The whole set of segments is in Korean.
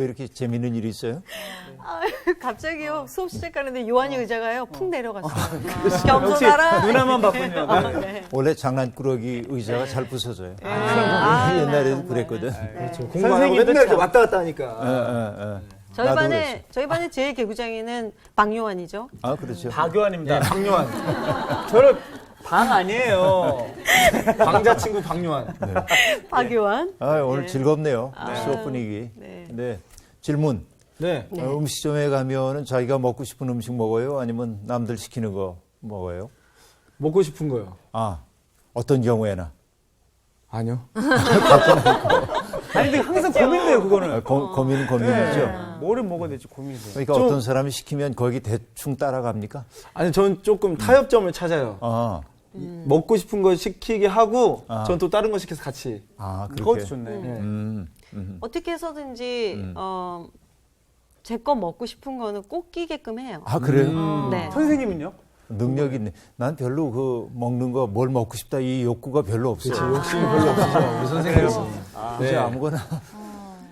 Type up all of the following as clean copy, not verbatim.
왜 이렇게 재밌는 일이 있어요? 갑자기요 수업 시작하는데 요한이 의자가요 푹 내려갔어요. 역시 겸손하라. 누나만 바쁘네요. 네. 원래 장난꾸러기 의자가 잘 부서져요. 아, 옛날에도 네, 그랬거든. 그렇죠. 공부하고 맨날 이렇게 왔다 갔다 하니까. 저희 나도 저희 반의 제일 개구장이는 박요한이죠. 아, 그렇죠. 박요한입니다. 박요한. 저를 방 아니에요. 방자 친구 박요한. 박요한. 아, 오늘 즐겁네요. 수업 분위기. 네. 네. 질문. 네. 음식점에 가면은 자기가 먹고 싶은 음식 먹어요? 아니면 남들 시키는 거 먹어요? 먹고 싶은 거요. 아, 어떤 경우에나? 아니요. 아니, 근데 항상 고민돼요, 그거는. 고민은 고민이죠. 뭐를 먹어야 될지 고민돼요. 그러니까 어떤 사람이 시키면 거기 대충 따라갑니까? 아니, 전 조금 타협점을 찾아요. 아, 먹고 싶은 거 시키게 하고, 아. 전 또 다른 거 시켜서 같이. 그렇게. 그것도 좋네. 어떻게 해서든지 제 거 먹고 싶은 거는 꼭 끼게끔 해요. 아, 그래요? 네. 선생님은요? 능력 있네. 난 별로 그 먹는 거 뭘 먹고 싶다 이 욕구가 별로 없어요. 그렇지, 욕심이 별로 없으죠. 우리 선생님은. 그래서 아무거나.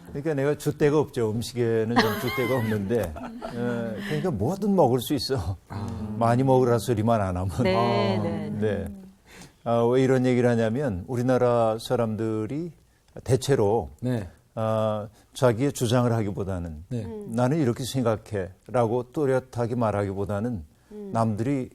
그러니까 내가 줏대가 없죠. 음식에는 좀 줏대가 없는데. 그러니까 뭐든 먹을 수 있어. 많이 먹으라 소리만 안 하면. 네, 네. 네. 왜 이런 얘기를 하냐면 우리나라 사람들이 대체로 네. 자기의 주장을 하기보다는 네. 나는 이렇게 생각해라고 또렷하게 말하기보다는 남들이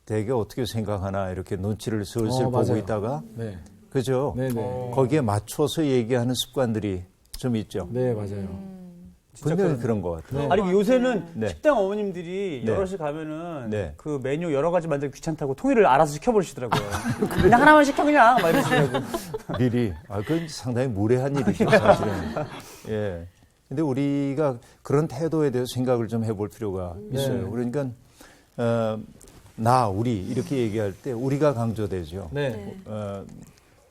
되게 어떻게 생각하나 이렇게 눈치를 슬슬 보고 맞아요. 있다가 네. 그죠? 네네. 거기에 맞춰서 얘기하는 습관들이 좀 있죠. 네, 맞아요. 분명히 그런 것 같아요. 아니, 요새는 네. 식당 어머님들이 네. 여럿이 가면은 네. 그 메뉴 여러 가지 만들기 귀찮다고 통일을 알아서 시켜버리시더라고요. 그냥 하나만 시켜 그냥 막 이러시더라고요. 미리. 그건 상당히 무례한 일이죠, 사실은. 예. 근데 우리가 그런 태도에 대해서 생각을 좀 해볼 필요가 있어요. 그러니까, 우리 이렇게 얘기할 때 우리가 강조되죠. 네.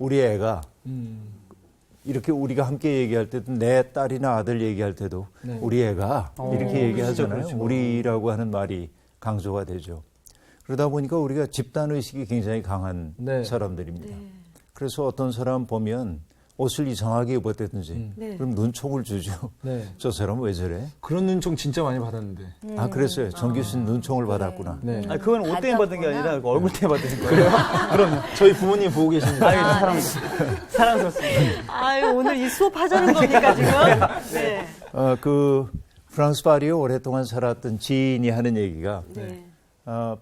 우리 애가 이렇게 우리가 함께 얘기할 때도 내 딸이나 아들 얘기할 때도 우리 애가 이렇게 얘기하잖아요. 그렇죠. 우리라고 하는 말이 강조가 되죠. 그러다 보니까 우리가 집단 의식이 굉장히 강한 네. 사람들입니다. 그래서 어떤 사람 보면 옷을 이상하게 입었다든지 그럼 눈총을 주죠. 네. 저 사람 왜 저래? 그런 눈총 진짜 많이 받았는데. 그랬어요. 정 교수님 눈총을 받았구나. 네. 아니, 그건 옷 때문에 받은 게 아니라 그 얼굴 때문에 받은 거예요. 그래요? 그럼요. 저희 부모님 보고 계십니다. 사랑스럽습니다. 아유, 오늘 이 수업 하자는 겁니까, 지금? 네. 그 프랑스 파리에 오랫동안 살았던 지인이 하는 얘기가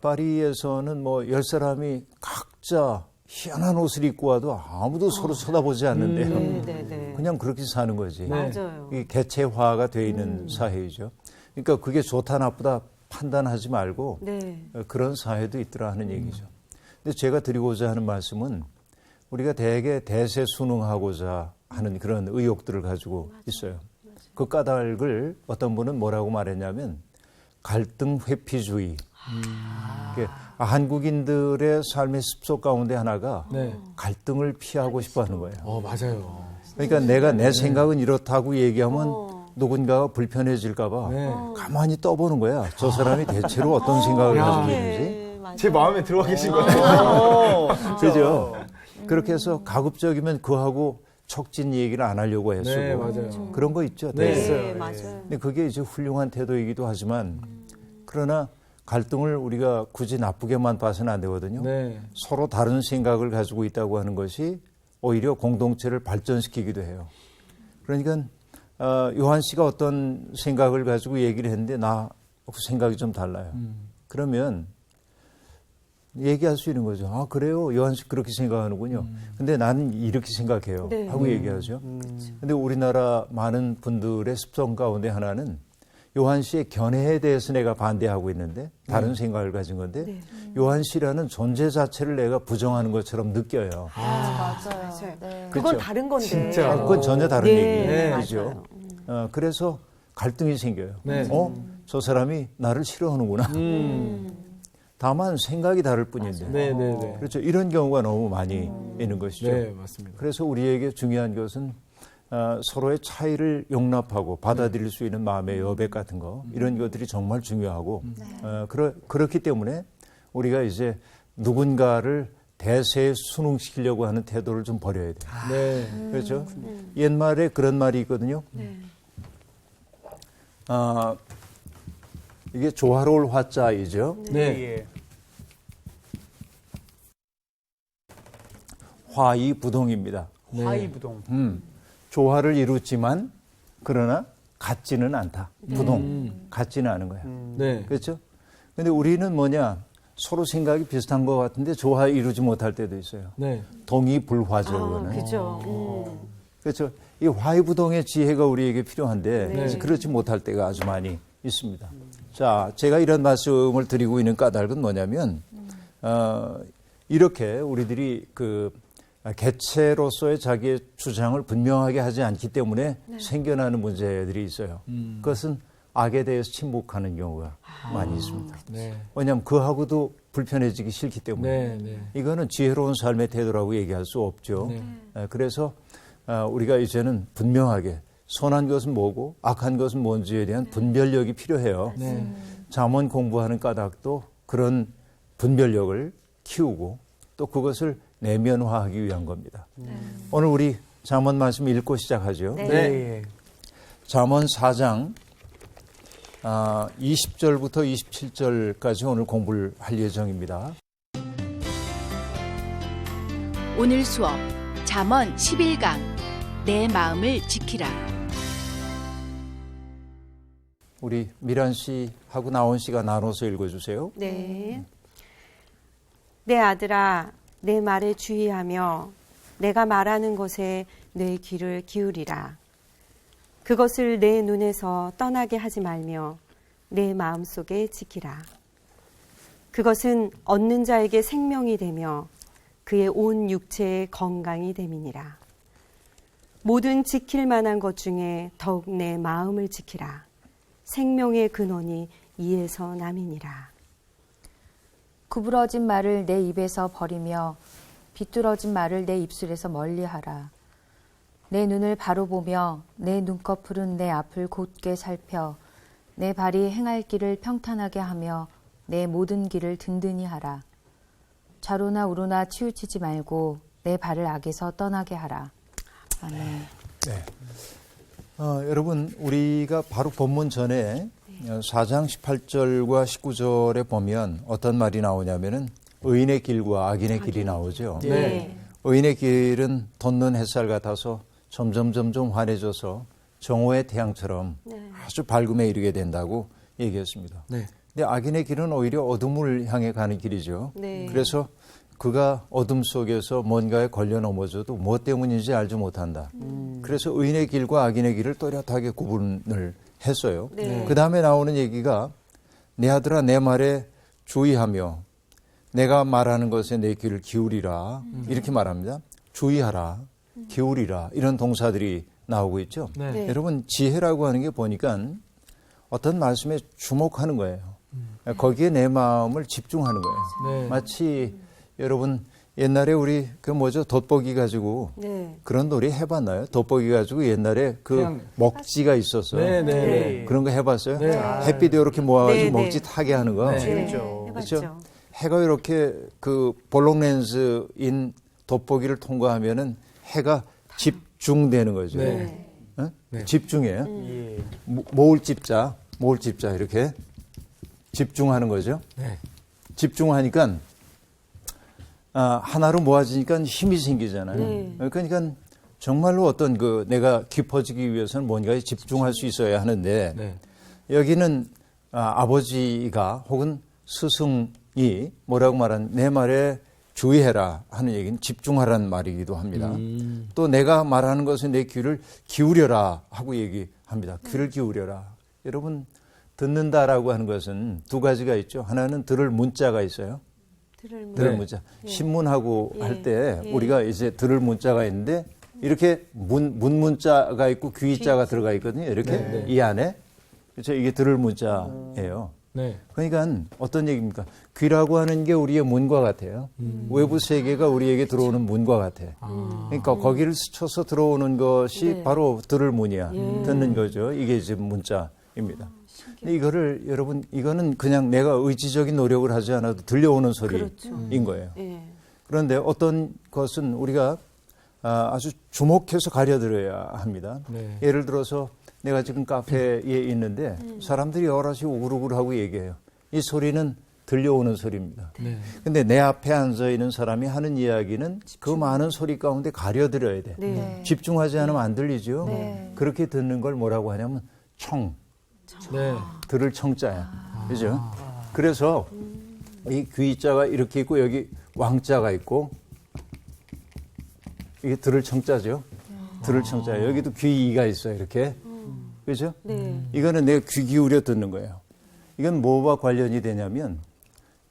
파리에서는 뭐 10사람이 각자 희한한 옷을 입고 와도 아무도 서로 쳐다보지 않는데요. 네. 그냥 그렇게 사는 거지. 맞아요. 이게 개체화가 되어 있는 사회이죠. 그러니까 그게 좋다 나쁘다 판단하지 말고 그런 사회도 있더라 하는 얘기죠. 근데 제가 드리고자 하는 말씀은 우리가 대개 대세순응하고자 하는 그런 의욕들을 가지고 있어요. 그 까닭을 어떤 분은 뭐라고 말했냐면 갈등 회피주의. 한국인들의 삶의 습속 가운데 하나가 갈등을 피하고 싶어 하는 거예요. 맞아요. 그러니까 내가 내 생각은 이렇다고 얘기하면 누군가가 불편해질까봐 가만히 떠보는 거야. 저 사람이 대체로 어떤 생각을 가지고 있는지. 제 마음에 들어와 계신 거예요. 그죠? 그렇게 해서 가급적이면 그하고 척진 얘기를 안 하려고 했었고. 네, 맞아요. 그런 거 있죠. 있어요. 맞아요. 근데 그게 이제 훌륭한 태도이기도 하지만 그러나 갈등을 우리가 굳이 나쁘게만 봐서는 안 되거든요. 서로 다른 생각을 가지고 있다고 하는 것이 오히려 공동체를 발전시키기도 해요. 그러니까 요한 씨가 어떤 생각을 가지고 얘기를 했는데 나하고 생각이 좀 달라요. 그러면 얘기할 수 있는 거죠. 그래요? 요한 씨 그렇게 생각하는군요. 근데 나는 이렇게 생각해요. 하고 얘기하죠. 근데 우리나라 많은 분들의 습성 가운데 하나는 요한 씨의 견해에 대해서 내가 반대하고 있는데 다른 생각을 가진 건데 요한 씨라는 존재 자체를 내가 부정하는 것처럼 느껴요. 맞아요. 그건 그렇죠? 다른 건데. 진짜. 그건 전혀 다른 네, 얘기죠. 그래서 갈등이 생겨요. 네. 저 사람이 나를 싫어하는구나. 다만 생각이 다를 뿐인데. 네. 그렇죠. 이런 경우가 너무 많이 있는 것이죠. 네, 맞습니다. 그래서 우리에게 중요한 것은 서로의 차이를 용납하고 받아들일 수 있는 마음의 여백 같은 거 이런 것들이 정말 중요하고 그렇기 때문에 우리가 이제 누군가를 대세에 순응시키려고 하는 태도를 좀 버려야 돼요. 네. 그렇죠? 옛말에 그런 말이 있거든요. 이게 조화로울 화자이죠. 네. 예. 화이부동입니다. 화이부동. 조화를 이루지만 그러나 같지는 않다. 부동. 같지는 않은 거야. 네. 그렇죠? 근데 우리는 뭐냐? 서로 생각이 비슷한 것 같은데 조화 이루지 못할 때도 있어요. 네. 동의불화죠, 그거는. 그죠. 그렇죠. 이 화이부동의 지혜가 우리에게 필요한데 네. 그렇지 못할 때가 아주 많이 있습니다. 자, 제가 이런 말씀을 드리고 있는 까닭은 뭐냐면 이렇게 우리들이 그 개체로서의 자기의 주장을 분명하게 하지 않기 때문에 생겨나는 문제들이 있어요. 그것은 악에 대해서 침묵하는 경우가 많이 있습니다. 네. 왜냐하면 그하고도 불편해지기 싫기 때문에 네. 네. 이거는 지혜로운 삶의 태도라고 얘기할 수 없죠. 네. 그래서 우리가 이제는 분명하게 선한 것은 뭐고 악한 것은 뭔지에 대한 분별력이 필요해요. 네. 잠언 공부하는 까닭도 그런 분별력을 키우고 또 그것을 내면화하기 위한 겁니다. 오늘 우리 잠언 말씀 읽고 시작하죠. 네. 네. 잠언 4장 20절부터 27절까지 오늘 공부를 할 예정입니다. 오늘 수업 잠언 11강 내 마음을 지키라. 우리 미란 씨하고 나온 씨가 나눠서 읽어주세요. 네. 내 아들아, 내 말에 주의하며 내가 말하는 것에 내 귀를 기울이라. 그것을 내 눈에서 떠나게 하지 말며 내 마음속에 지키라. 그것은 얻는 자에게 생명이 되며 그의 온 육체의 건강이 됨이니라. 모든 지킬 만한 것 중에 더욱 내 마음을 지키라. 생명의 근원이 이에서 남이니라. 구부러진 말을 내 입에서 버리며 비뚤어진 말을 내 입술에서 멀리하라. 내 눈을 바로 보며 내 눈꺼풀은 내 앞을 곧게 살펴 내 발이 행할 길을 평탄하게 하며 내 모든 길을 든든히 하라. 좌로나 우로나 치우치지 말고 내 발을 악에서 떠나게 하라. 아멘. 네. 여러분 우리가 바로 본문 전에 4장 18절과 19절에 보면 어떤 말이 나오냐면은 의인의 길과 악인의 길이 나오죠. 네. 의인의 길은 돋는 햇살 같아서 점점 환해져서 정오의 태양처럼 아주 밝음에 이르게 된다고 얘기했습니다. 네. 근데 악인의 길은 오히려 어둠을 향해 가는 길이죠. 네. 그래서 그가 어둠 속에서 뭔가에 걸려 넘어져도 무엇 때문인지 알지 못한다. 그래서 의인의 길과 악인의 길을 또렷하게 구분을 했어요. 네. 그 다음에 나오는 얘기가 내 아들아 내 말에 주의하며 내가 말하는 것에 내 귀를 기울이라 이렇게 말합니다. 주의하라, 기울이라 이런 동사들이 나오고 있죠. 네. 네. 여러분 지혜라고 하는 게 보니까 어떤 말씀에 주목하는 거예요. 거기에 내 마음을 집중하는 거예요. 네. 마치 여러분 옛날에 우리 그 뭐죠 돋보기 가지고 네. 그런 놀이 해봤나요? 돋보기 가지고 옛날에 그 그냥 먹지가 있었어요. 네, 네. 네. 그런 거 해봤어요? 네. 햇빛에 이렇게 모아가지고 네, 네. 먹지 타게 하는 거. 네. 재밌죠. 해봤죠. 그렇죠? 해가 이렇게 그 볼록렌즈인 돋보기를 통과하면은 해가 집중되는 거죠. 네. 어? 네. 집중해요. 예. 모을 집자 이렇게 집중하는 거죠. 네. 집중하니까 하나로 모아지니까 힘이 생기잖아요. 네. 그러니까 정말로 어떤 그 내가 깊어지기 위해서는 뭔가에 집중할 수 있어야 하는데 네. 여기는 아버지가 혹은 스승이 뭐라고 말하는 내 말에 주의해라 하는 얘기는 집중하라는 말이기도 합니다. 또 내가 말하는 것에 내 귀를 기울여라 하고 얘기합니다. 귀를 기울여라. 여러분 듣는다라고 하는 것은 두 가지가 있죠. 하나는 들을 문자가 있어요. 들을 네. 문자. 신문하고 예. 할 때 예. 우리가 이제 들을 문자가 있는데 이렇게 문자가 있고 귀자가 들어가 있거든요. 이렇게 네. 이 안에. 그렇죠. 이게 들을 문자예요. 네. 그러니까 어떤 얘기입니까? 귀라고 하는 게 우리의 문과 같아요. 외부 세계가 우리에게 들어오는 문과 같아. 그러니까 거기를 스쳐서 들어오는 것이 네. 바로 들을 문이야. 듣는 거죠. 이게 이제 문자입니다. 근데 이거를 여러분 이거는 그냥 내가 의지적인 노력을 하지 않아도 들려오는 소리인 그렇죠. 거예요. 예. 그런데 어떤 것은 우리가 아주 주목해서 가려들어야 합니다. 네. 예를 들어서 내가 지금 카페에 있는데 사람들이 여럿이 우글우글하고 얘기해요. 이 소리는 들려오는 소리입니다. 네. 근데 내 앞에 앉아 있는 사람이 하는 이야기는 그 많은 소리 가운데 가려들어야 돼. 네. 집중하지 않으면 안 들리죠. 네. 그렇게 듣는 걸 뭐라고 하냐면 청, 네. 들을 청자야. 그죠? 그래서 이 귀자가 이렇게 있고 여기 왕자가 있고 이게 들을 청자죠. 들을 청자. 여기도 귀이가 있어요. 이렇게. 그죠? 네. 이거는 내가 귀 기울여 듣는 거예요. 이건 뭐와 관련이 되냐면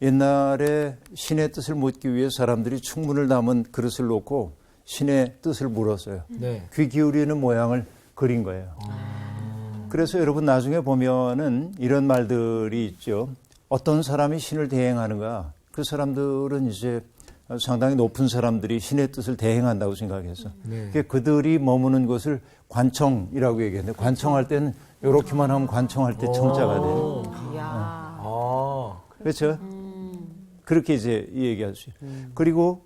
옛날에 신의 뜻을 묻기 위해 사람들이 충문을 담은 그릇을 놓고 신의 뜻을 물었어요. 네. 귀 기울이는 모양을 그린 거예요. 그래서 여러분 나중에 보면은 이런 말들이 있죠. 어떤 사람이 신을 대행하는가. 그 사람들은 이제 상당히 높은 사람들이 신의 뜻을 대행한다고 생각해서 그들이 머무는 곳을 관청이라고 얘기했는데 관청할 때는 이렇게만 하면 관청할 때 청자가 돼요. 이야. 그렇죠? 그렇게 이제 얘기할 수 있어요. 그리고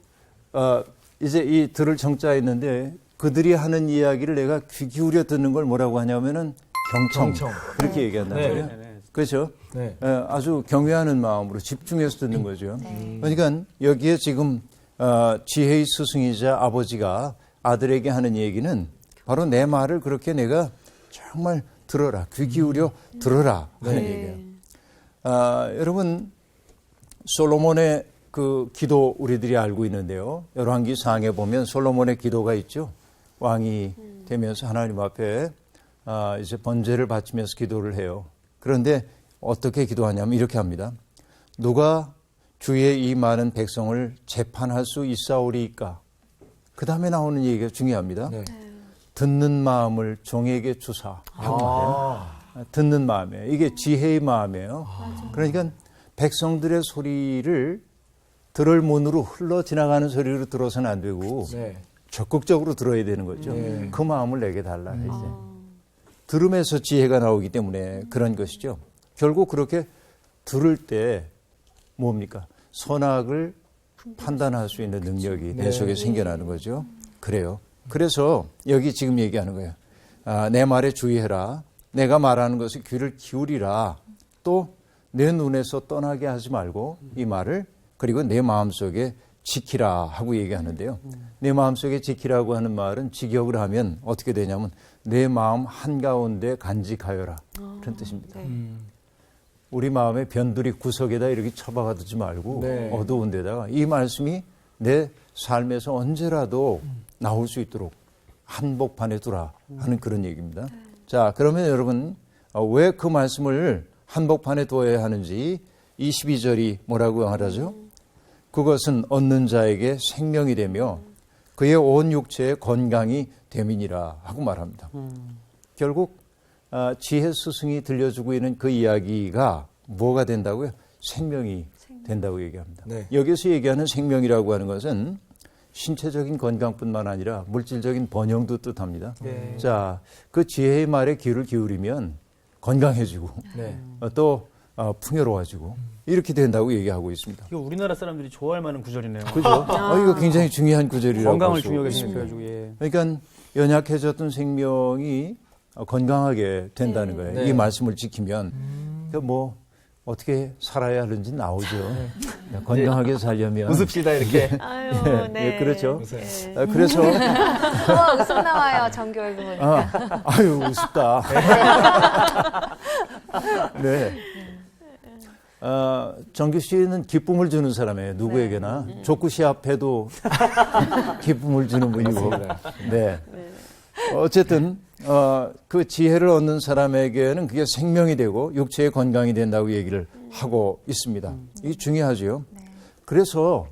이제 이 들을 청자에 있는데 그들이 하는 이야기를 내가 귀 기울여 듣는 걸 뭐라고 하냐면은 경청. 그렇게 얘기한단 말이에요. 그렇죠? 네. 아주 경외하는 마음으로 집중해서 듣는 거죠. 그러니까 여기에 지금 지혜의 스승이자 아버지가 아들에게 하는 얘기는 바로 내 말을 그렇게 내가 정말 들어라. 귀 기울여 들어라 하는 얘기예요. 여러분 솔로몬의 그 기도 우리들이 알고 있는데요. 열왕기 상에 보면 솔로몬의 기도가 있죠. 왕이 되면서 하나님 앞에 이제 번제를 바치면서 기도를 해요. 그런데 어떻게 기도하냐면 이렇게 합니다. 누가 주의 이 많은 백성을 재판할 수 있사오리이까. 그 다음에 나오는 얘기가 중요합니다. 네. 듣는 마음을 종에게 주사 하고 말해요. 듣는 마음이에요. 이게 지혜의 마음이에요. 그러니까 백성들의 소리를 들을 문으로 흘러 지나가는 소리로 들어서는 안 되고 네. 적극적으로 들어야 되는 거죠. 네. 그 마음을 내게 달라 이제. 들음에서 지혜가 나오기 때문에 그런 것이죠. 결국 그렇게 들을 때 뭡니까? 선악을 판단할 수 있는 능력이 내 속에 생겨나는 거죠. 그래요. 그래서 여기 지금 얘기하는 거예요. 내 말에 주의해라. 내가 말하는 것에 귀를 기울이라. 또 내 눈에서 떠나게 하지 말고 이 말을 그리고 내 마음속에 지키라 하고 얘기하는데요. 내 마음속에 지키라고 하는 말은 직역을 하면 어떻게 되냐면 내 마음 한가운데 간직하여라. 그런 뜻입니다. 우리 마음의 변두리 구석에다 이렇게 처박아두지 말고 어두운 데다가 이 말씀이 내 삶에서 언제라도 나올 수 있도록 한복판에 두라 하는 그런 얘기입니다. 자, 그러면 여러분 왜 그 말씀을 한복판에 두어야 하는지 22절이 뭐라고 말하죠? 그것은 얻는 자에게 생명이 되며 그의 온 육체의 건강이 됨이니라 하고 말합니다. 결국 지혜 스승이 들려주고 있는 그 이야기가 뭐가 된다고요? 생명이 된다고 얘기합니다. 네. 여기서 얘기하는 생명이라고 하는 것은 신체적인 건강뿐만 아니라 물질적인 번영도 뜻합니다. 자, 그 지혜의 말에 귀를 기울이면 건강해지고 네. 또 풍요로워지고 이렇게 된다고 얘기하고 있습니다. 이거 우리나라 사람들이 좋아할 만한 구절이네요. 그죠? 이거 굉장히 중요한 구절이라고 건강을 볼수 중요하게 있습니다. 생각해가지고 예. 그러니까 연약해졌던 생명이 건강하게 된다는 거예요. 네. 이 말씀을 지키면 그러니까 뭐 어떻게 살아야 하는지 나오죠. 건강하게 살려면 웃읍시다 이렇게. 아유, 네, 네. 그렇죠. 네. 그래서 우와, 웃음 나와요. 정규 얼굴 보니까. 아유 우습다. 네. 정규 씨는 기쁨을 주는 사람이에요. 누구에게나. 족구 씨 앞에도 기쁨을 주는 분이고. 네. 어쨌든 그 지혜를 얻는 사람에게는 그게 생명이 되고 육체의 건강이 된다고 얘기를 하고 있습니다. 이게 중요하죠. 그래서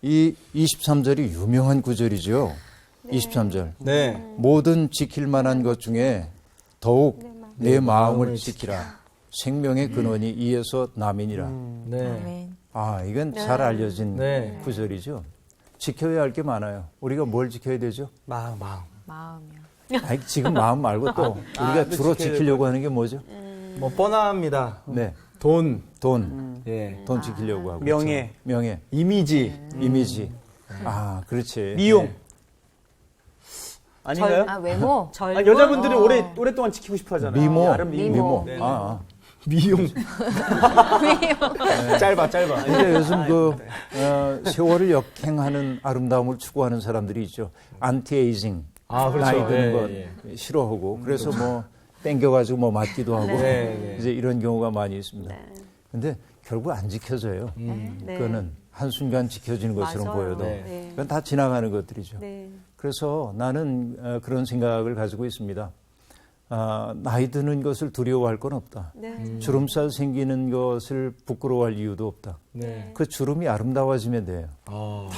이 23절이 유명한 구절이죠. 23절. 네. 모든 지킬 만한 것 중에 더욱 내 마음을 지키라. 생명의 근원이 이에서 남이니라. 네. 아멘. 이건 잘 알려진 네. 구절이죠. 지켜야 할 게 많아요. 우리가 뭘 지켜야 되죠? 마음. 마음이요. 지금 마음 말고 또 우리가 주로 지키려고 하는 게 뭐죠? 뭐 뻔합니다. 네, 돈, 돈 예. 돈 지키려고 하고 명예. 명예, 이미지, 이미지. 그렇지. 미용. 아닌가요? 아, 외모? 젊은 여자분들이 오랫동안 지키고 싶어 하잖아요. 미모. 아름 미모. 네. 미용. 짧아. 근데 요즘 세월을 역행하는 아름다움을 추구하는 사람들이 있죠. 안티에이징. 아, 그렇죠. 나이 드는 것 예. 싫어하고. 그래서 뭐 땡겨가지고 뭐 맞기도 하고. 네. 이제 이런 경우가 많이 있습니다. 네. 근데 결국 안 지켜져요. 네. 그거는 한순간 지켜지는 것처럼 맞아요. 보여도. 네. 그건 다 지나가는 것들이죠. 네. 그래서 나는 그런 생각을 가지고 있습니다. 나이 드는 것을 두려워할 건 없다. 네. 주름살 생기는 것을 부끄러워할 이유도 없다. 네. 그 주름이 아름다워지면 돼요. 아,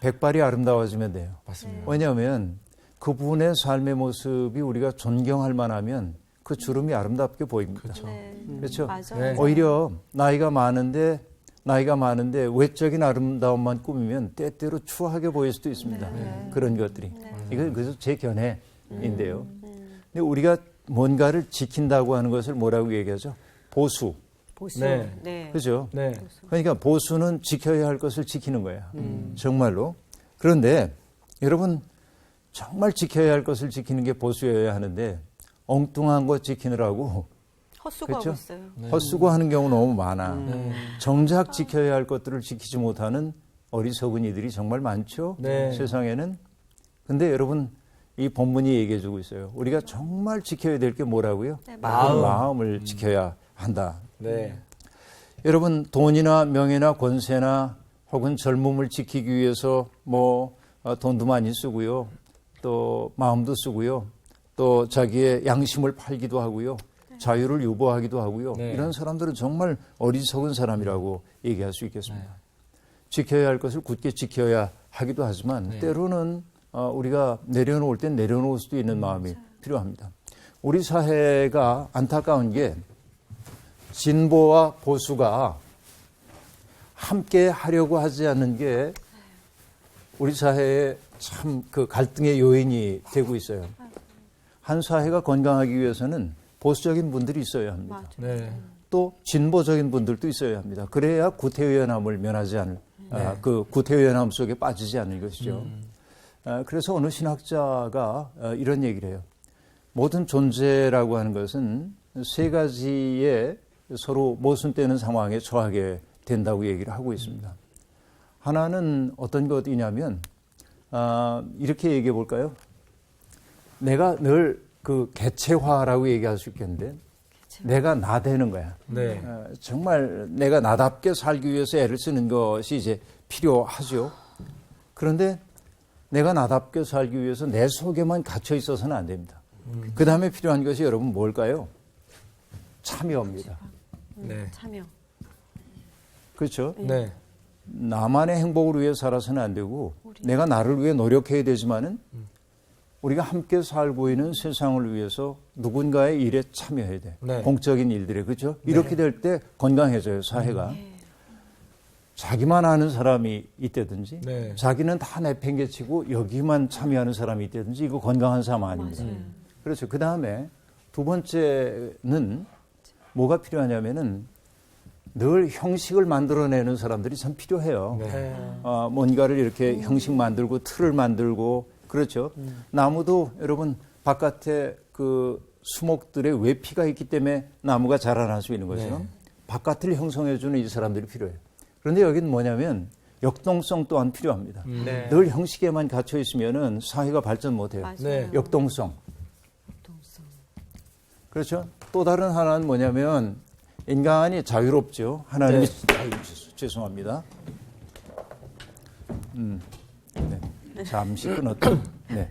백발이 아름다워지면 돼요. 맞습니다. 왜냐하면 그분의 삶의 모습이 우리가 존경할 만하면 그 주름이 아름답게 보입니다. 그렇죠. 네. 그렇죠? 맞아요. 네. 오히려 나이가 많은데 외적인 아름다움만 꾸미면 때때로 추하게 보일 수도 있습니다. 그런 것들이. 이건 그래서 제 견해인데요. 근데 우리가 뭔가를 지킨다고 하는 것을 뭐라고 얘기하죠? 보수. 보수. 네. 네. 그죠? 네. 그러니까 보수는 지켜야 할 것을 지키는 거야. 정말로. 그런데 여러분 정말 지켜야 할 것을 지키는 게 보수여야 하는데 엉뚱한 것 지키느라고 헛수고하고 그렇죠? 있어요. 헛수고하는 경우 너무 많아. 정작 지켜야 할 것들을 지키지 못하는 어리석은 이들이 정말 많죠. 네. 세상에는. 근데 여러분 이 본문이 얘기해주고 있어요. 우리가 정말 지켜야 될 게 뭐라고요? 네, 마음을 지켜야 한다. 네. 여러분 돈이나 명예나 권세나 혹은 젊음을 지키기 위해서 돈도 많이 쓰고요. 또 마음도 쓰고요. 또 자기의 양심을 팔기도 하고요. 자유를 유보하기도 하고요. 네. 이런 사람들은 정말 어리석은 사람이라고 얘기할 수 있겠습니다. 지켜야 할 것을 굳게 지켜야 하기도 하지만 때로는 우리가 내려놓을 땐 내려놓을 수도 있는 마음이 필요합니다. 우리 사회가 안타까운 게 진보와 보수가 함께 하려고 하지 않는 게 우리 사회의 참 그 갈등의 요인이 되고 있어요. 한 사회가 건강하기 위해서는 보수적인 분들이 있어야 합니다. 맞아요. 네. 또 진보적인 분들도 있어야 합니다. 그래야 구태의연함을 면하지 않을 그 구태의연함 속에 빠지지 않는 것이죠. 그래서 어느 신학자가 이런 얘기를 해요. 모든 존재라고 하는 것은 세 가지의 서로 모순되는 상황에 처하게 된다고 얘기를 하고 있습니다. 하나는 어떤 것이냐면 이렇게 얘기해 볼까요? 내가 늘 그 개체화라고 얘기할 수 있겠는데 내가 나대는 거야. 네. 정말 내가 나답게 살기 위해서 애를 쓰는 것이 이제 필요하죠. 그런데 내가 나답게 살기 위해서 내 속에만 갇혀 있어서는 안 됩니다. 그 다음에 필요한 것이 여러분 뭘까요? 참여입니다. 네. 참여. 그렇죠? 네. 나만의 행복을 위해 살아서는 안 되고 내가 나를 위해 노력해야 되지만은 우리가 함께 살고 있는 세상을 위해서 누군가의 일에 참여해야 돼. 네. 공적인 일들에. 그렇죠? 이렇게 될 때 건강해져요, 사회가. 자기만 아는 사람이 있다든지 네. 자기는 다 내팽개치고 여기만 참여하는 사람이 있다든지 이거 건강한 삶 아닙니다. 그렇죠. 그 다음에 두 번째는 뭐가 필요하냐면은 늘 형식을 만들어내는 사람들이 참 필요해요. 네. 뭔가를 이렇게 형식 만들고 틀을 만들고 그렇죠. 나무도 여러분 바깥에 그 수목들의 외피가 있기 때문에 나무가 자라날 수 있는 것처럼 바깥을 형성해주는 이 사람들이 필요해요. 그런데 여기는 뭐냐면 역동성 또한 필요합니다. 네. 늘 형식에만 갇혀 있으면은 사회가 발전 못해요. 맞아요. 네. 역동성. 그렇죠. 또 다른 하나는 뭐냐면 인간이 자유롭죠. 하나님이 죄송합니다. 네. 잠시 끊었다. 네.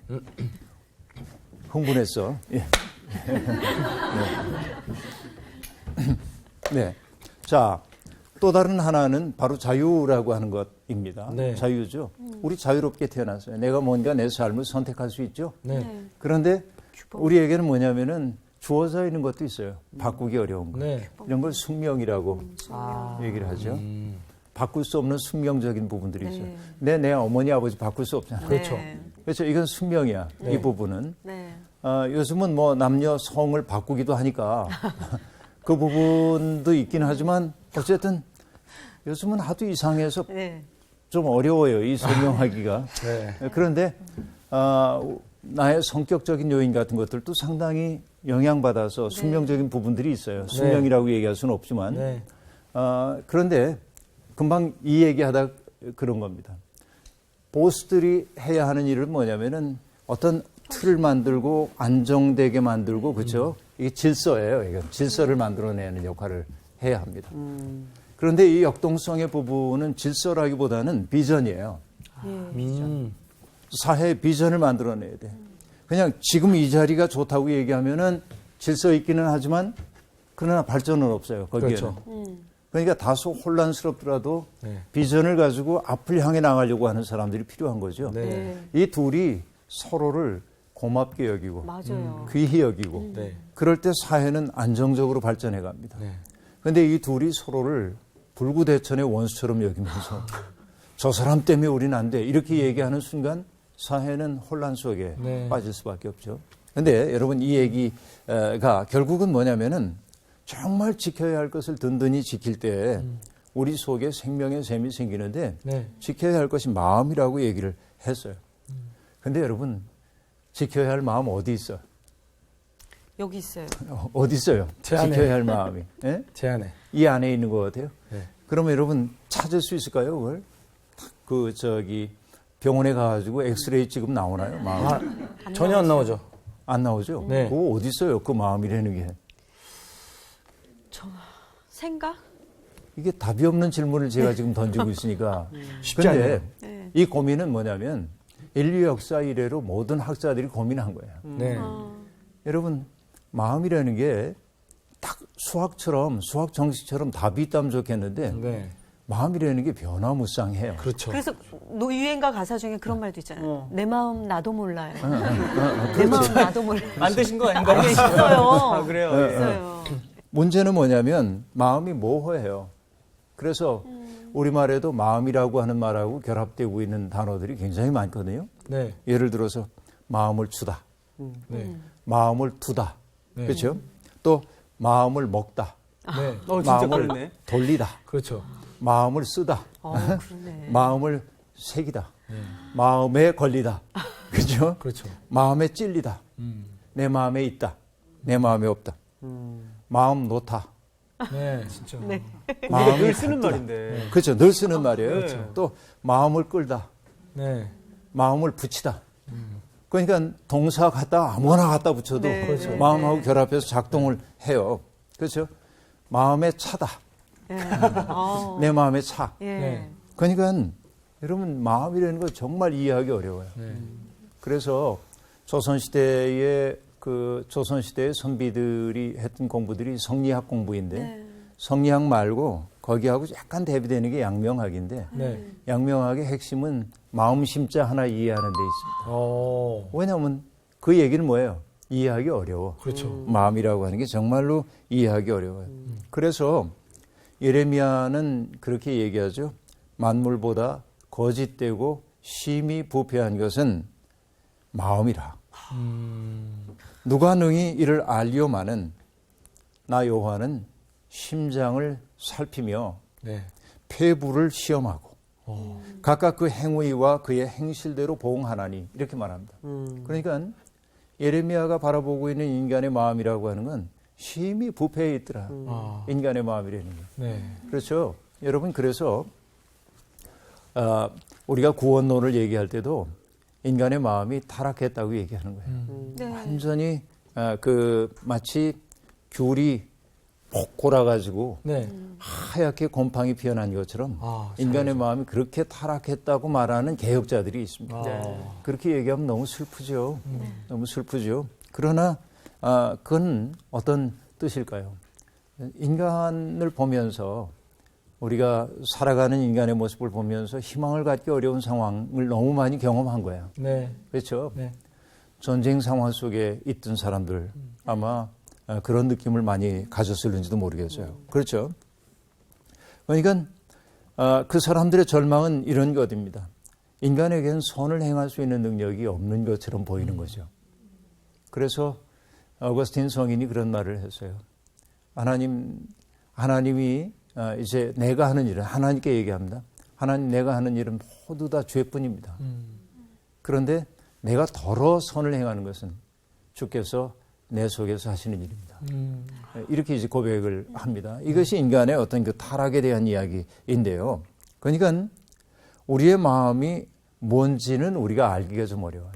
흥분했어. 예. 네. 네. 자, 또 다른 하나는 바로 자유라고 하는 것입니다. 네. 자유죠. 우리 자유롭게 태어났어요. 내가 뭔가 내 삶을 선택할 수 있죠. 네. 그런데 우리에게는 뭐냐면은 주어져 있는 것도 있어요. 바꾸기 어려운 거. 네. 이런 걸 숙명이라고 얘기를 하죠. 바꿀 수 없는 숙명적인 부분들이 있어요. 네. 내 어머니 아버지 바꿀 수 없잖아요. 그렇죠. 그렇죠. 이건 숙명이야. 이 부분은. 네. 요즘은 뭐 남녀 성을 바꾸기도 하니까 그 부분도 있긴 하지만 어쨌든 요즘은 하도 이상해서 네. 좀 어려워요. 이 설명하기가. 네. 그런데 나의 성격적인 요인 같은 것들도 상당히 영향받아서 숙명적인 부분들이 있어요. 숙명이라고 얘기할 수는 없지만. 네. 그런데 금방 이 얘기하다 그런 겁니다. 보스들이 해야 하는 일은 뭐냐면은 어떤 틀을 만들고 안정되게 만들고 그렇죠. 이게 질서예요. 이게 질서를 만들어내는 역할을 해야 합니다. 그런데 이 역동성의 부분은 질서라기보다는 비전이에요. 사회의 비전을 만들어내야 돼. 그냥 지금 이 자리가 좋다고 얘기하면은 질서 있기는 하지만 그러나 발전은 없어요. 거기에는. 그렇죠. 그러니까 다소 혼란스럽더라도 네. 비전을 가지고 앞을 향해 나가려고 하는 사람들이 필요한 거죠. 네. 이 둘이 서로를 고맙게 여기고 맞아요. 귀히 여기고 네. 그럴 때 사회는 안정적으로 발전해 갑니다. 네. 그런데 이 둘이 서로를 불구대천의 원수처럼 여기면서 저 사람 때문에 우리는 안 돼. 이렇게 얘기하는 순간 사회는 혼란 속에 네. 빠질 수밖에 없죠. 그런데 여러분 이 얘기가 결국은 뭐냐면은 정말 지켜야 할 것을 든든히 지킬 때 우리 속에 생명의 샘이 생기는데 네. 지켜야 할 것이 마음이라고 얘기를 했어요. 그런데 여러분 지켜야 할 마음 어디 있어요? 여기 있어요. 어디 있어요? 제 안에. 지켜야 할 마음이. 예? 제 안에. 이 안에 있는 것 같아요. 네. 그러면 여러분 찾을 수 있을까요? 그걸? 병원에 가가지고 엑스레이 찍으면 나오나요? 마음. 전혀 안 나오죠. 안 나오죠? 네. 그거 어디 있어요? 그 마음이라는 게. 생각? 이게 답이 없는 질문을 제가 지금 던지고 있으니까. 쉽지 않네요. 근데 이 고민은 뭐냐면 인류 역사 이래로 모든 학자들이 고민한 거예요. 네. 여러분 마음이라는 게 딱 수학 정식처럼 답이 있다면 좋겠는데 네. 마음이라는 게 변화무쌍해요. 그렇죠. 그래서 유행가 가사 중에 그런 말도 있잖아요. 내 마음 나도 몰라요. 내 그렇지. 마음 나도 몰라요. 만드신 거 아닌가요? 네, 있어요. 아, 그래요? 예. 있어요. 문제는 뭐냐면 마음이 모호해요. 그래서 우리말에도 마음이라고 하는 말하고 결합되고 있는 단어들이 굉장히 많거든요. 네. 예를 들어서 마음을 주다, 네. 마음을 두다, 네. 그렇죠? 또 마음을 먹다, 네. 진짜 마음을 그러네. 돌리다, 그렇죠. 마음을 쓰다, 그러네. 마음을 새기다, 마음에 걸리다, 그렇죠? 그렇죠. 마음에 찔리다, 내 마음에 있다, 내 마음에 없다, 마음 놓다, 네. 진짜. 네. 우리가 늘 쓰는 바쁘다. 말인데. 그렇죠. 늘 쓰는 말이에요. 그렇죠. 또 마음을 끌다, 네. 마음을 붙이다. 그러니까 동사 갖다 아무거나 갖다 붙여도 네, 그렇죠. 마음하고 네. 결합해서 작동을 해요. 그렇죠? 마음에 차다. 예. 어. 내 마음에 차. 예. 네. 그러니까 여러분 마음이라는 거 정말 이해하기 어려워요. 네. 그래서 조선시대의 선비들이 했던 공부들이 성리학 공부인데 네. 성리학 말고 거기하고 약간 대비되는 게 양명학인데 네. 양명학의 핵심은 마음 심자 하나 이해하는 데 있습니다. 왜냐하면 그 얘기는 뭐예요? 이해하기 어려워. 그렇죠. 마음이라고 하는 게 정말로 이해하기 어려워요. 그래서 예레미야는 그렇게 얘기하죠. 만물보다 거짓되고 심히 부패한 것은 마음이라. 누가 능히 이를 알리오마는 나 여호와는 심장을 살피며 네. 폐부를 시험하고 각각 그 행위와 그의 행실대로 보응하나니 이렇게 말합니다. 그러니까 예레미야가 바라보고 있는 인간의 마음이라고 하는 건 심히 부패해 있더라. 인간의 마음이라는 게. 네. 그렇죠. 여러분 그래서 우리가 구원론을 얘기할 때도 인간의 마음이 타락했다고 얘기하는 거예요. 네. 완전히 마치 귤이 폭 골아가지고 네. 하얗게 곰팡이 피어난 것처럼 아, 인간의 마음이 그렇게 타락했다고 말하는 개혁자들이 있습니다. 아. 그렇게 얘기하면 너무 슬프죠. 너무 슬프죠. 그러나 그건 어떤 뜻일까요? 인간을 보면서 우리가 살아가는 인간의 모습을 보면서 희망을 갖기 어려운 상황을 너무 많이 경험한 거예요. 네. 그렇죠? 네. 전쟁 상황 속에 있던 사람들 아마 그런 느낌을 많이 가졌을는지도 모르겠어요. 그렇죠? 그러니까 그 사람들의 절망은 이런 것입니다. 인간에게는 선을 행할 수 있는 능력이 없는 것처럼 보이는 거죠. 그래서 어거스틴 성인이 그런 말을 했어요. 하나님이 이제 내가 하는 일은 하나님께 얘기합니다. 하나님 내가 하는 일은 모두 다 죄뿐입니다. 그런데 내가 더러 선을 행하는 것은 주께서 내 속에서 하시는 일입니다. 이렇게 이제 고백을 합니다. 이것이 인간의 어떤 그 타락에 대한 이야기인데요. 그러니까 우리의 마음이 뭔지는 우리가 알기가 좀 어려워요.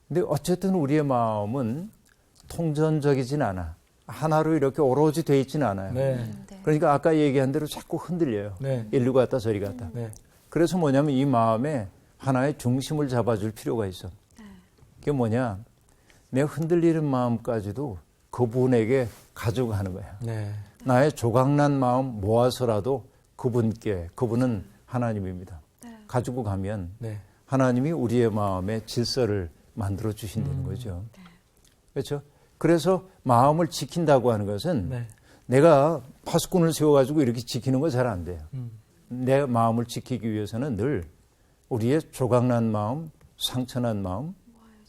근데 어쨌든 우리의 마음은 통전적이진 않아. 하나로 이렇게 오로지 돼 있지는 않아요. 네. 그러니까 아까 얘기한 대로 자꾸 흔들려요. 네. 일로 갔다 저리 갔다. 네. 그래서 뭐냐면 이 마음에 하나의 중심을 잡아줄 필요가 있어. 그게 뭐냐? 내 흔들리는 마음까지도 그분에게 가져가는 거야. 네. 나의 조각난 마음 모아서라도 그분은 하나님입니다. 가지고 가면 네. 하나님이 우리의 마음에 질서를 만들어 주신다는 거죠. 그렇죠? 그래서 마음을 지킨다고 하는 것은 네. 내가 파수꾼을 세워가지고 이렇게 지키는 거 잘 안 돼요. 내 마음을 지키기 위해서는 늘 우리의 조각난 마음, 상처난 마음,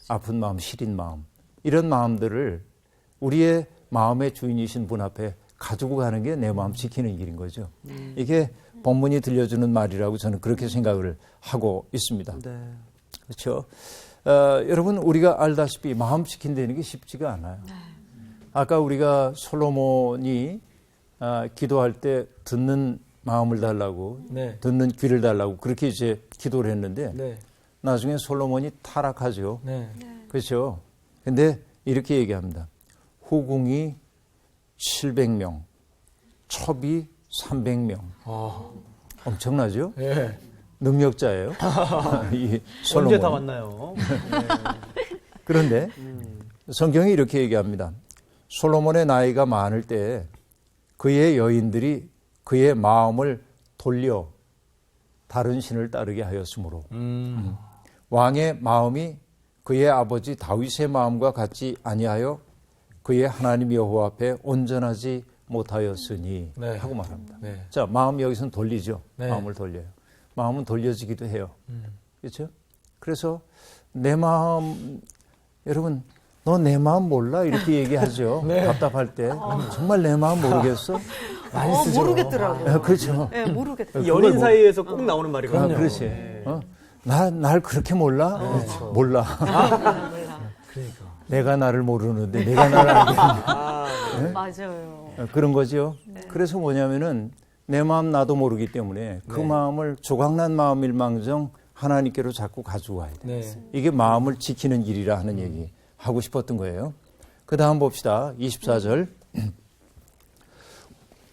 아픈 마음, 시린 마음 이런 마음들을 우리의 마음의 주인이신 분 앞에 가지고 가는 게 내 마음 지키는 길인 거죠. 이게 본문이 들려주는 말이라고 저는 그렇게 생각을 하고 있습니다. 네. 그렇죠. 여러분 우리가 알다시피 마음 지킨다는 게 쉽지가 않아요. 아까 우리가 솔로몬이 기도할 때 듣는 마음을 달라고, 네. 듣는 귀를 달라고 그렇게 이제 기도를 했는데 네. 나중에 솔로몬이 타락하죠. 네. 그렇죠. 근데 이렇게 얘기합니다. 후궁이 700명, 첩이 300명. 엄청나죠? 네. 능력자예요. 이 언제 다 솔로몬이. 왔나요? 그런데 성경이 이렇게 얘기합니다. 솔로몬의 나이가 많을 때 그의 여인들이 그의 마음을 돌려 다른 신을 따르게 하였으므로 왕의 마음이 그의 아버지 다윗의 마음과 같지 아니하여 그의 하나님 여호와 앞에 온전하지 못하였으니 네. 하고 말합니다. 네. 자, 마음 여기서는 돌리죠. 네. 마음을 돌려요. 마음은 돌려지기도 해요. 그렇죠? 그래서 내 마음 여러분 너 내 마음 몰라? 이렇게 얘기하죠. 네. 답답할 때 정말 내 마음 모르겠어? 많이 쓰죠. 모르겠더라고요. 그렇죠. 네, 모르겠다. 이 연인 사이에서 꼭 나오는 말이거든요. 그렇지. 네. 날 그렇게 몰라? 몰라. 그러니까. 내가 나를 모르는데 내가 나를 알겠냐? 맞아요. 그런 거죠. 그래서 뭐냐면은 내 마음 나도 모르기 때문에 그 마음을 조각난 마음일망정 하나님께로 자꾸 가지고 와야 돼. 네. 이게 마음을 지키는 길이라 하는 얘기 하고 싶었던 거예요. 그 다음 봅시다. 24절.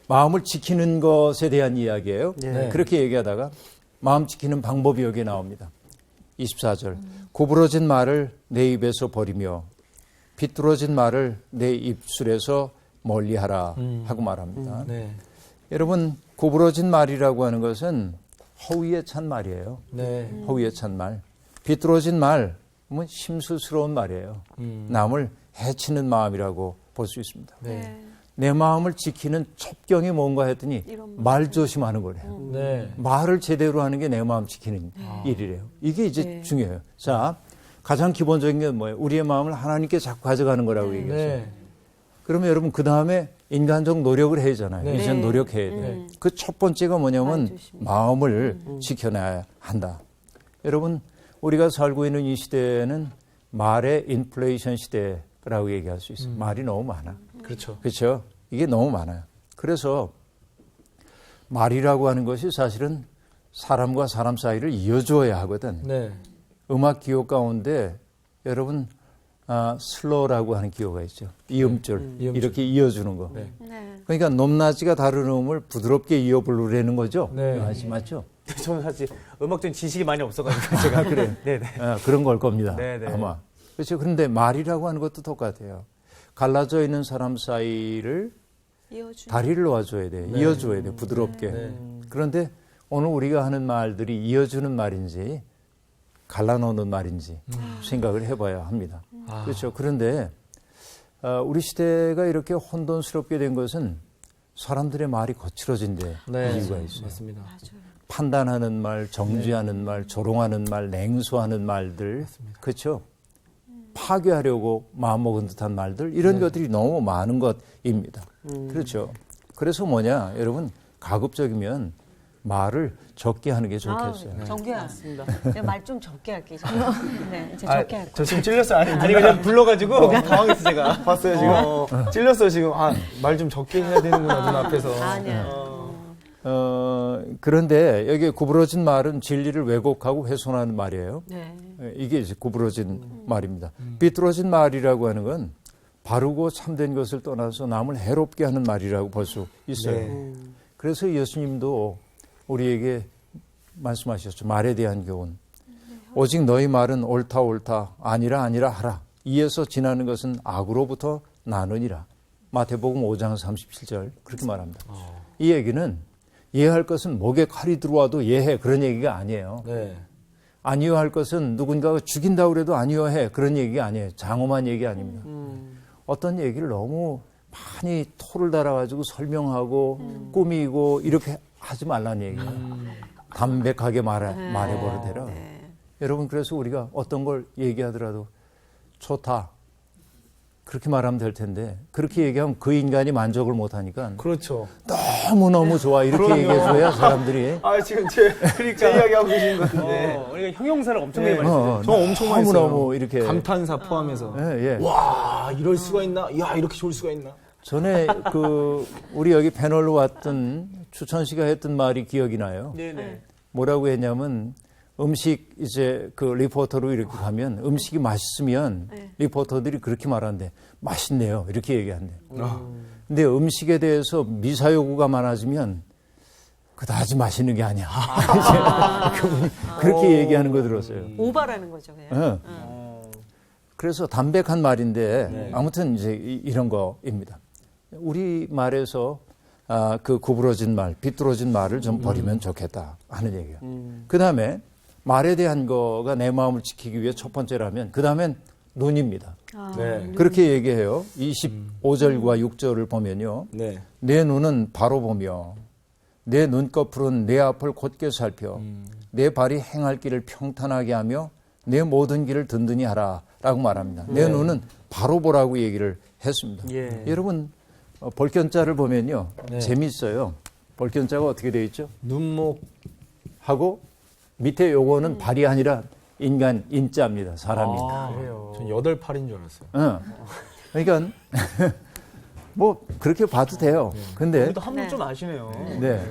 마음을 지키는 것에 대한 이야기예요. 네. 그렇게 얘기하다가 마음 지키는 방법이 여기에 나옵니다. 24절. 구부러진 말을 내 입에서 버리며 비뚤어진 말을 내 입술에서 멀리하라 하고 말합니다. 네. 여러분 구부러진 말이라고 하는 것은 허위에 찬 말이에요. 네. 허위에 찬 말. 비뚤어진 말은 심술스러운 말이에요. 남을 해치는 마음이라고 볼 수 있습니다. 네. 내 마음을 지키는 첩경이 뭔가 했더니 이런 말 조심하는 거래요. 네. 말을 제대로 하는 게 내 마음 지키는 일이래요. 이게 이제 네. 중요해요. 자, 가장 기본적인 게 뭐예요? 우리의 마음을 하나님께 자꾸 가져가는 거라고 얘기했어요. 네. 그러면 여러분 그 다음에 인간적 노력을 해야 하잖아요. 네. 이제 노력해야 돼요. 그 첫 번째가 뭐냐면 말 조심히. 마음을 지켜놔야 한다. 여러분 우리가 살고 있는 이 시대는 말의 인플레이션 시대라고 얘기할 수 있어요. 말이 너무 많아. 그렇죠. 그렇죠? 이게 너무 많아요. 그래서 말이라고 하는 것이 사실은 사람과 사람 사이를 이어줘야 하거든. 네. 음악 기호 가운데 여러분 슬로라고 하는 기호가 있죠. 이음줄 이음줄. 이렇게 이어주는 거. 네. 네. 그러니까 높낮이가 다른 음을 부드럽게 이어 부르려는 거죠. 네. 맞죠? 저는 사실 음악적인 지식이 많이 없어가지고 제가 그래. 네네. 그런 걸 겁니다. 네네. 아마. 그렇죠. 그런데 말이라고 하는 것도 똑같아요. 갈라져 있는 사람 사이를 이어주. 다리를 놓아줘야 돼. 이어줘야 돼. 부드럽게. 네. 그런데 오늘 우리가 하는 말들이 이어주는 말인지 갈라놓는 말인지 생각을 해봐야 합니다. 그렇죠. 그런데 우리 시대가 이렇게 혼돈스럽게 된 것은 사람들의 말이 거칠어진 데 네. 이유가 있어요. 맞습니다. 판단하는 말, 정죄하는 말, 조롱하는 말, 냉소하는 말들, 그렇죠? 파괴하려고 마음먹은 듯한 말들 이런 것들이 너무 많은 것입니다. 그렇죠. 그래서 뭐냐, 여러분 가급적이면 말을 적게 하는 게 좋겠어요. 정규야. 내가 말 좀 적게 할게. 이제. 네, 이제 아, 적게 할게. 저 지금 찔렸어요. 아니 그냥 불러가지고 당황했어 제가. 봤어요 지금. 찔렸어요 지금. 말 좀 적게 해야 되는구나 눈 앞에서. 아니야. 그런데 여기 구부러진 말은 진리를 왜곡하고 훼손하는 말이에요. 네. 이게 이제 구부러진 말입니다. 비뚤어진 말이라고 하는 건 바르고 참된 것을 떠나서 남을 해롭게 하는 말이라고 볼 수 있어요. 네. 그래서 예수님도 우리에게 말씀하셨죠. 말에 대한 교훈. 오직 너희 말은 옳다 아니라 하라. 이에서 지나는 것은 악으로부터 나느니라. 마태복음 5장 37절 그렇게 말합니다. 이 얘기는 예할 것은 목에 칼이 들어와도 예해 그런 얘기가 아니에요. 네. 아니요 할 것은 누군가가 죽인다고 그래도 아니요 해 그런 얘기가 아니에요. 장엄한 얘기 아닙니다. 어떤 얘기를 너무 많이 토를 달아가지고 설명하고 꾸미고 이렇게 하지 말라는 얘기예요. 담백하게 말해버리더라. 여러분 그래서 우리가 어떤 걸 얘기하더라도 좋다 그렇게 말하면 될 텐데 그렇게 얘기하면 그 인간이 만족을 못하니까 그렇죠. 너무너무 좋아 이렇게 얘기해줘야 사람들이 지금 제 이야기하고 계신 것 같은데. 우리가 형용사를 엄청 많이 써요. 저 엄청 많이 써요. 너무너무 이렇게 감탄사 포함해서. 예. 와 이럴 수가 있나? 야 이렇게 좋을 수가 있나? 전에 우리 여기 패널로 왔던 추천 씨가 했던 말이 기억이 나요. 네네. 뭐라고 했냐면 음식 이제 그 리포터로 이렇게 가면 음식이 맛있으면 리포터들이 그렇게 말하는데 맛있네요 이렇게 얘기한대. 근데 음식에 대해서 미사 요구가 많아지면 그다지 맛있는 게 아니야. 그분이 그렇게 얘기하는 거 들었어요. 오바라는 거죠, 그냥. 그래서 담백한 말인데 아무튼 이제 이런 거입니다. 우리 말에서 그 구부러진 말, 비뚤어진 말을 좀 버리면 좋겠다 하는 얘기예요. 그 다음에 말에 대한 거가 내 마음을 지키기 위해 첫 번째라면 그 다음엔 눈입니다. 네. 그렇게 얘기해요. 25절과 6절을 보면요. 네. 내 눈은 바로 보며 내 눈꺼풀은 내 앞을 곧게 살펴 내 발이 행할 길을 평탄하게 하며 내 모든 길을 든든히 하라 라고 말합니다. 내 눈은 바로 보라고 얘기를 했습니다. 예. 여러분 볼견자를 보면요. 재미있어요. 볼견자가 어떻게 되어 있죠? 눈목 하고 밑에 요거는 발이 아니라 인간 인자입니다. 사람이. 그래요. 전 8팔인 줄 알았어요. 그러니까 뭐 그렇게 봐도 돼요. 근데 또 한번 좀 아시네요. 네.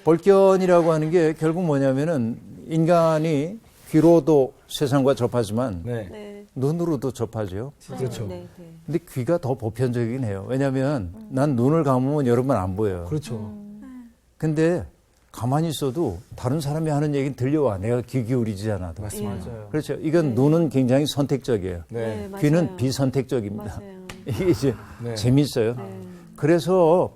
볼견이라고 하는 게 결국 뭐냐면은 인간이 귀로도 세상과 접하지만 네. 눈으로도 접하죠. 그렇죠. 네. 근데 귀가 더 보편적이긴 해요. 왜냐하면 난 눈을 감으면 여러분 안 보여요. 그렇죠. 근데 가만히 있어도 다른 사람이 하는 얘기는 들려와. 내가 귀 기울이지 않아도. 맞습니다. 맞아요. 그렇죠. 이건 눈은 굉장히 선택적이에요. 네. 맞아요. 귀는 비선택적입니다. 맞아요. 이게 이제 네. 재미있어요. 그래서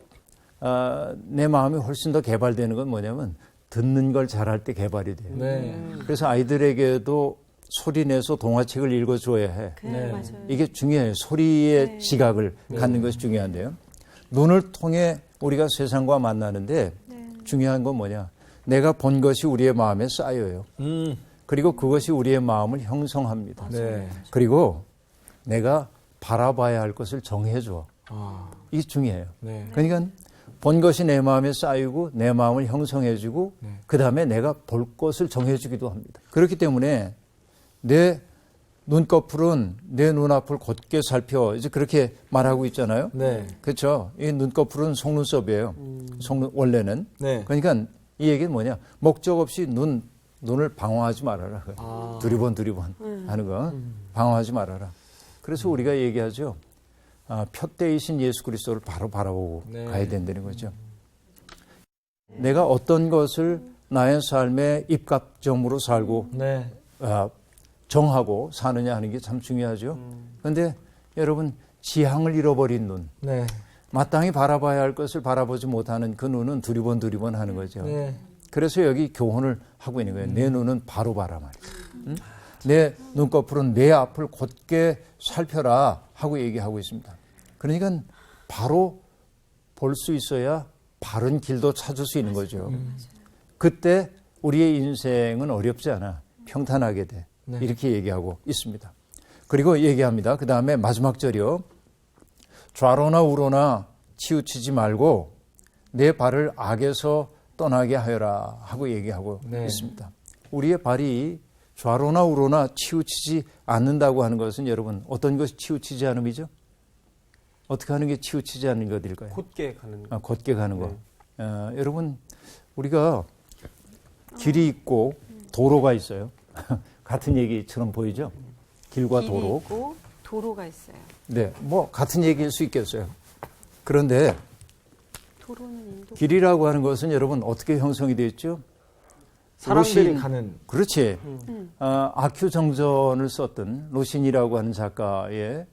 내 마음이 훨씬 더 개발되는 건 뭐냐면 듣는 걸 잘할 때 개발이 돼요. 네. 그래서 아이들에게도 소리 내서 동화책을 읽어줘야 해. 네, 맞아요. 이게 중요해요. 소리의 지각을 갖는 것이 중요한데요. 눈을 통해 우리가 세상과 만나는데 중요한 건 뭐냐. 내가 본 것이 우리의 마음에 쌓여요. 그리고 그것이 우리의 마음을 형성합니다. 네. 그리고 내가 바라봐야 할 것을 정해줘. 이게 중요해요. 네. 그러니까 본 것이 내 마음에 쌓이고 내 마음을 형성해주고 그 다음에 내가 볼 것을 정해주기도 합니다. 그렇기 때문에 내 눈꺼풀은 내 눈앞을 곧게 살펴 이제 그렇게 말하고 있잖아요. 네. 그렇죠. 이 눈꺼풀은 속눈썹이에요. 원래는. 네. 그러니까 이 얘기는 뭐냐. 목적 없이 눈을 방어하지 말아라. 두리번 하는 거 방어하지 말아라. 그래서 우리가 얘기하죠. 표대이신 예수 그리스도를 바로 바라보고 가야 된다는 거죠. 내가 어떤 것을 나의 삶의 입각점으로 살고 네. 정하고 사느냐 하는 게 참 중요하죠. 그런데 여러분 지향을 잃어버린 눈, 네. 마땅히 바라봐야 할 것을 바라보지 못하는 그 눈은 두리번 하는 거죠. 네. 그래서 여기 교훈을 하고 있는 거예요. 내 눈은 바로 봐라 말이에요. 내 눈꺼풀은 내 앞을 곧게 살펴라 하고 얘기하고 있습니다. 그러니까 바로 볼 수 있어야 바른 길도 찾을 수 있는 거죠. 그때 우리의 인생은 어렵지 않아. 평탄하게 돼. 이렇게 얘기하고 있습니다. 그리고 얘기합니다. 그 다음에 마지막 절이요. 좌로나 우로나 치우치지 말고 내 발을 악에서 떠나게 하여라 하고 얘기하고 네. 있습니다. 우리의 발이 좌로나 우로나 치우치지 않는다고 하는 것은 여러분 어떤 것이 치우치지 않음이죠? 어떻게 하는 게 치우치지 않는 것일까요? 곧게 가는 거. 곧게 가는 거. 여러분 우리가 길이 있고 도로가 있어요. 같은 얘기처럼 보이죠? 길과 길이 도로. 있고 도로가 있어요. 네, 뭐 같은 얘기일 수 있겠어요. 그런데 도로는 인도. 길이라고 하는 것은 여러분 어떻게 형성이 되어 있죠? 사람들이 로신, 가는. 그렇지. 아큐 정전을 썼던 로신이라고 하는 작가의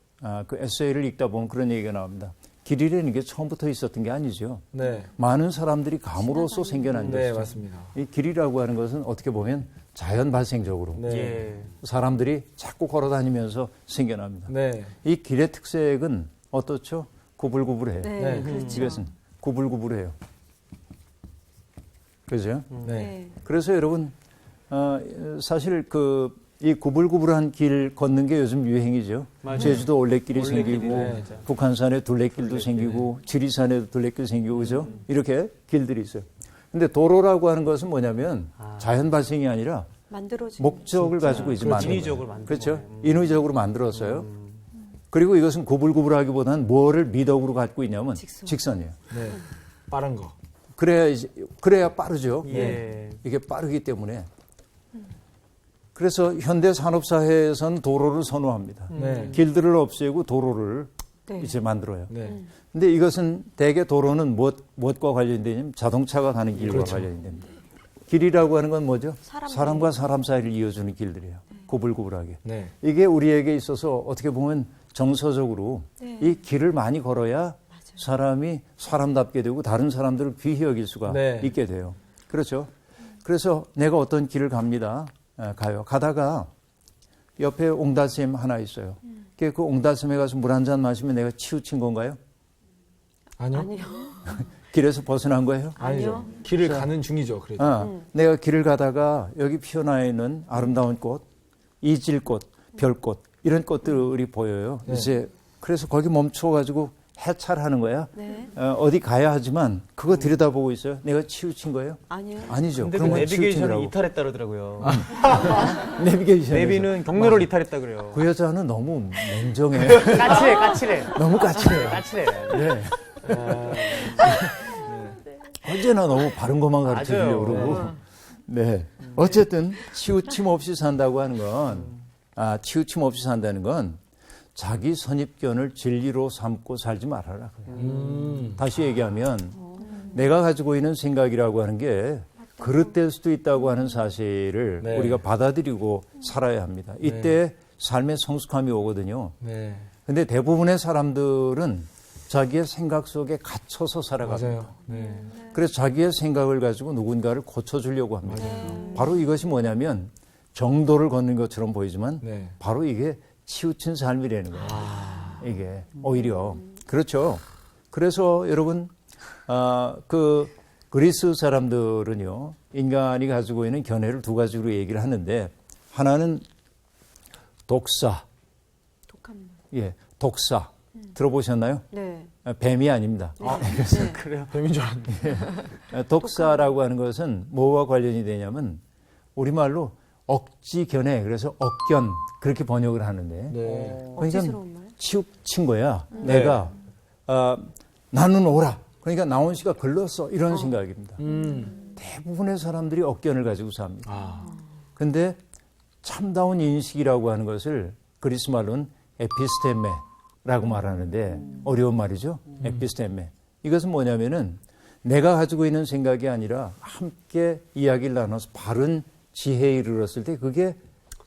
그 에세이를 읽다 보면 그런 얘기가 나옵니다. 길이라는 게 처음부터 있었던 게 아니죠. 네. 많은 사람들이 감으로써 생겨난 네, 것이죠. 맞습니다. 이 길이라고 하는 것은 어떻게 보면 자연 발생적으로 네. 예. 사람들이 자꾸 걸어다니면서 생겨납니다. 네. 이 길의 특색은 어떻죠? 구불구불해요. 네, 네. 그렇죠. 이것은 구불구불해요. 그죠? 네. 그래서 여러분 사실 이 구불구불한 길 걷는 게 요즘 유행이죠. 맞아요. 제주도 올레길이 올레길이, 생기고 네, 맞아요. 북한산에 둘레길도 생기고 지리산에도 둘레길 생기고 그죠? 이렇게 길들이 있어요. 근데 도로라고 하는 것은 뭐냐면 자연 발생이 아니라 만들어진 목적을 가지고 이제 만든 거예요. 인위적으로 만든 그렇죠? 거예요. 인위적으로 만들었어요. 그리고 이것은 구불구불하기보다는 뭐를 미덕으로 갖고 있냐면 직선. 이에요 네. 빠른 거. 그래야 빠르죠. 예. 이게 빠르기 때문에. 그래서 현대 산업사회에서는 도로를 선호합니다. 네. 길들을 없애고 도로를 네. 이제 만들어요. 네. 근데 이것은 대개 도로는 무엇과 관련되냐면 자동차가 가는 길과 그렇죠. 관련이 됩니다. 길이라고 하는 건 뭐죠? 사람들. 사람과 사람 사이를 이어주는 길들이에요. 구불구불하게. 네. 이게 우리에게 있어서 어떻게 보면 정서적으로 네. 이 길을 많이 걸어야 사람이 사람답게 되고 다른 사람들을 귀히 여길 수가 네. 있게 돼요. 그렇죠? 그래서 내가 어떤 길을 갑니다. 가요. 가다가 옆에 옹달샘 하나 있어요. 그 옹달샘에 가서 물 한 잔 마시면 내가 치우친 건가요? 아니요. 아니요. 길에서 벗어난 거예요? 아니죠. 길을 가는 중이죠. 그래도. 내가 길을 가다가 여기 피어나 있는 아름다운 꽃, 이질꽃, 별꽃 이런 꽃들이 보여요. 네. 이제 그래서 거기 멈춰가지고 해찰하는 거야. 네. 어디 가야 하지만 그거 들여다보고 있어요. 내가 치우친 거예요? 아니요. 아니죠. 근데 그 그러면 내비게이션을 치우치느라고. 이탈했다 그러더라고요. 내비게이션. 내비는 경로를 이탈했다 그래요. 그 여자는 너무 냉정해. 까칠해. 너무 까칠해. 까칠해. 네. 언제나 너무 바른 것만 가르쳐주려고 그러고. 네. 어쨌든 치우침 없이 산다고 하는 건, 치우침 없이 산다는 건 자기 선입견을 진리로 삼고 살지 말아라. 다시 얘기하면 내가 가지고 있는 생각이라고 하는 게 그릇될 수도 있다고 하는 사실을 네. 우리가 받아들이고 살아야 합니다. 이때 삶의 성숙함이 오거든요. 네. 근데 대부분의 사람들은 자기의 생각 속에 갇혀서 살아갑니다. 맞아요. 네. 그래서 자기의 생각을 가지고 누군가를 고쳐주려고 합니다. 바로 이것이 뭐냐면 정도를 걷는 것처럼 보이지만 네. 바로 이게 치우친 삶이라는 거예요. 이게 오히려 그렇죠. 그래서 여러분 그 그리스 사람들은요 인간이 가지고 있는 견해를 두 가지로 얘기를 하는데 하나는 독사, 독한 물. 예, 독사 들어보셨나요? 네. 뱀이 아닙니다. 네. 그래요. 뱀인 줄 알았는데. 독사라고 하는 것은 뭐와 관련이 되냐면 우리말로 억지 견해, 그래서 억견 그렇게 번역을 하는데 네. 억지스러운 말. 치우친 거야. 내가 나는 오라. 그러니까 나온 씨가 글렀어. 이런 생각입니다. 대부분의 사람들이 억견을 가지고 삽니다. 근데 참다운 인식이라고 하는 것을 그리스 말로는 에피스테메라고 말하는데 어려운 말이죠. 에피스테메. 이것은 뭐냐면은 내가 가지고 있는 생각이 아니라 함께 이야기를 나눠서 바른 지혜에 이르렀을 때 그게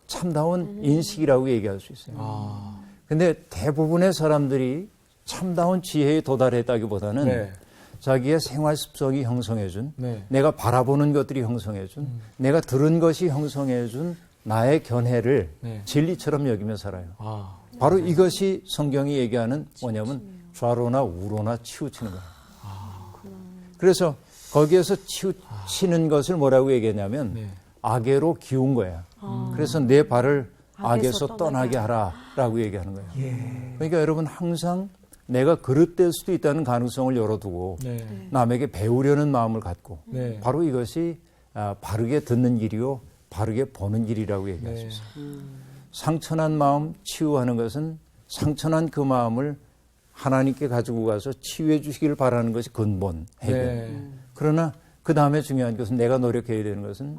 참다운 인식이라고 얘기할 수 있어요. 근데 대부분의 사람들이 참다운 지혜에 도달했다기보다는 네. 자기의 생활 습성이 형성해준, 네. 내가 바라보는 것들이 형성해준, 내가 들은 것이 형성해준 나의 견해를 네. 진리처럼 여기며 살아요. 아. 바로 이것이 성경이 얘기하는 뭐냐면 좌로나 우로나 치우치는 거예요. 그래서 거기에서 치우치는 것을 뭐라고 얘기했냐면 네. 악애로 기운 거야. 그래서 내 발을 악에서 악에서 떠나게 하라라고 얘기하는 거예요. 그러니까 여러분 항상 내가 그릇될 수도 있다는 가능성을 열어두고 남에게 배우려는 마음을 갖고 바로 이것이 바르게 듣는 길이요 바르게 보는 길이라고 얘기할 수 있어요. 상처난 마음 치유하는 것은 상처난 그 마음을 하나님께 가지고 가서 치유해 주시기를 바라는 것이 근본 해결. 그러나 그 다음에 중요한 것은 내가 노력해야 되는 것은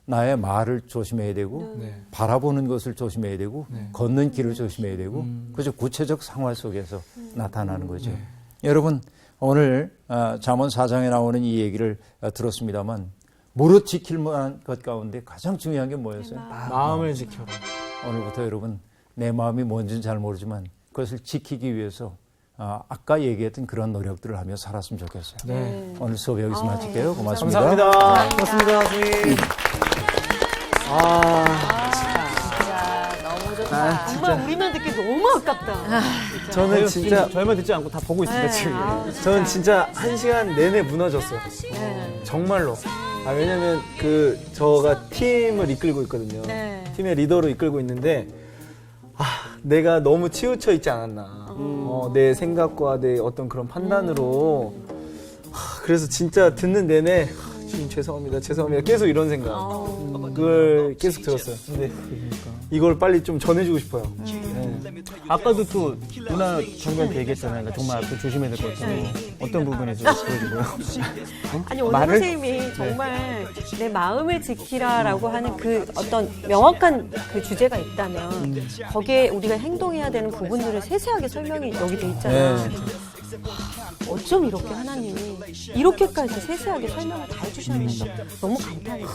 나의 말을 조심해야 되고 바라보는 것을 조심해야 되고 걷는 길을 조심해야 되고 그저 구체적 상황 속에서 나타나는 거죠. 여러분 오늘 잠언 4장에 나오는 이 얘기를 들었습니다만 무릇 지킬 만한 것 가운데 가장 중요한 게 뭐였어요? 마음을 지켜라. 오늘부터 여러분 내 마음이 뭔지는 잘 모르지만 그것을 지키기 위해서 아까 얘기했던 그런 노력들을 하며 살았으면 좋겠어요. 오늘 수업 여기서 마칠게요. 고맙습니다. 감사합니다. 고맙습니다, 선생님. 너무 좋다. 정말 우리만 듣기 너무 아깝다. 저는 진짜 저희만 듣지 않고 다 보고 있습니다, 지금. 저는 진짜 1시간 내내 무너졌어요. 정말로. 왜냐면 저가 팀을 이끌고 있거든요. 팀의 리더로 이끌고 있는데 내가 너무 치우쳐 있지 않았나. 내 생각과 내 어떤 그런 판단으로. 그래서 진짜 듣는 내내 주님 죄송합니다 계속 이런 생각을 계속 들었어요. 근데 이걸 빨리 좀 전해주고 싶어요. 아까도 또 누나 정비한테 얘기했잖아요. 그러니까 정말 앞으로 조심해야 될 것 같다고. 어떤 부분에서 보여주고요? 아니 오늘 말을? 선생님이 정말 내 마음을 지키라라고 하는 그 어떤 명확한 그 주제가 있다면 거기에 우리가 행동해야 되는 부분들을 세세하게 설명이 여기 돼 있잖아요. 어쩜 이렇게 하나님이 이렇게까지 세세하게 설명을 다 해주셨는지 너무 감탄해요.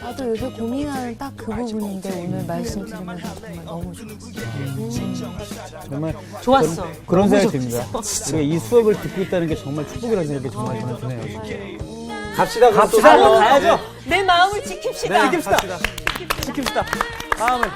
나도 요새 고민하는 딱 그 부분인데 오늘 말씀 들으면서 정말 너무 좋았어요. 정말 좋았어. 그런 생각이 듭니다. 우리가 이 수업을 듣고 있다는 게 정말 축복이라는 생각이 정말 저는 드네요. 갑시다. 가야죠. 내 마음을 지킵시다. 지킵시다. 마음을.